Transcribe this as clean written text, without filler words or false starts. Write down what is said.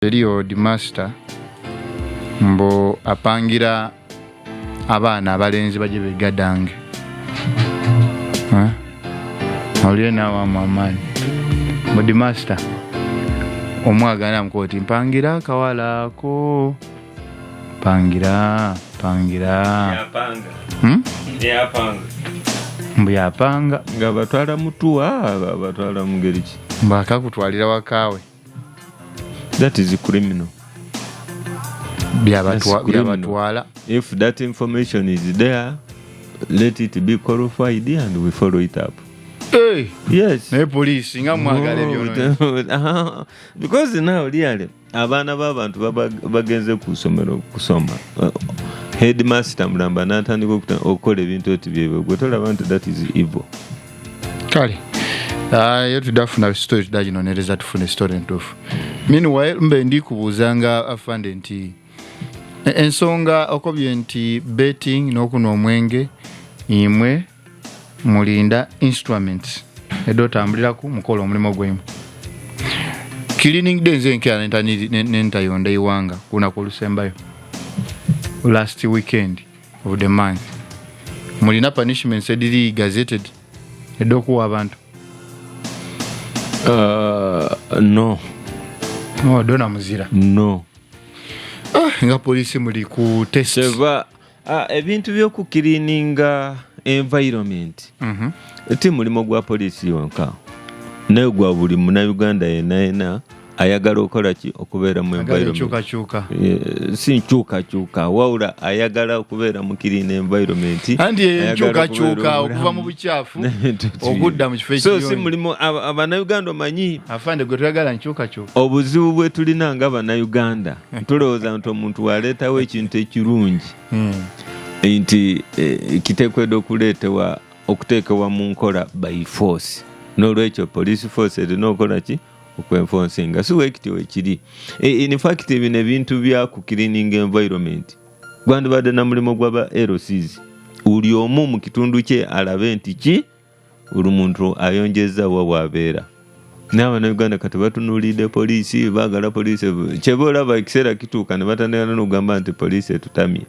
Eriyo di master mbo apangira abaana abalenzi baje begadange. Oliye nawa mamani. Mbo master omwagana mkoti mpangira kawala ako. Pangira. Yapanga. Mbu yapanga. Nga batwala mutuwa, batwala mugerichi. Mbaka kutwalira wakawe. That is criminal. Batwala. If that information is there, let it be qualified and we follow it up. Hey. Yes. Ne police nga mwagale byono. Because now really abana b'abantu bagenze kusoma. Headmaster mulamba natandika okukola ebintu ebyebwe gotola abantu that is evil. Kale. Yetu dafuna story daginonereza tufune story ntufu. Meanwhile mbe ndi kubuzanga afande nti ensonga okobye nti betting n'okuno omwenge imwe mulinda instruments edotambulira ku mukolo omulimo gwemu. Cleaning days enkya nentayonda iwanga kuna kulusembayo last weekend of the month mulina punishments ediri gazetted edokuwa abantu. No. No, dona muzira. No. Nga polisi muli ku test. Seba ebintu byoku cleaninga environment. Eti mulimo gwa polisi yonka. Nayo gwa buli muna Uganda yena ayagala okola ki okubeera mu environment. Si chuka waula ayagala okubeera mu clean environment. Andi chuka okuva mu buchafu okudda mu kifo so si mulimo abana Uganda manyi afande gwe tuyagala chuka. Obuzibu bwe tulina nga abana Uganda tulowooza nti omuntu waleetawo ekintu ekirungi nti kiteekwedde okuleetewa okuteekebwa mu nkola by force. N'olwekyo police force erina okola ki okwenfonsinga si wekiti wekiri. In fact ebino ebintu bya ku cleaning environment gwandibadde na mulimo gw'aba LCs uli omu mu kitundu kye alabe nti ki buli muntu ayonjeza wa wabeera. N'abana Uganda kati batunuulidde polisi baagala polisi kyeba olaba ekiseera kituuka ne batandika n'okugamba nti polisi etutamye.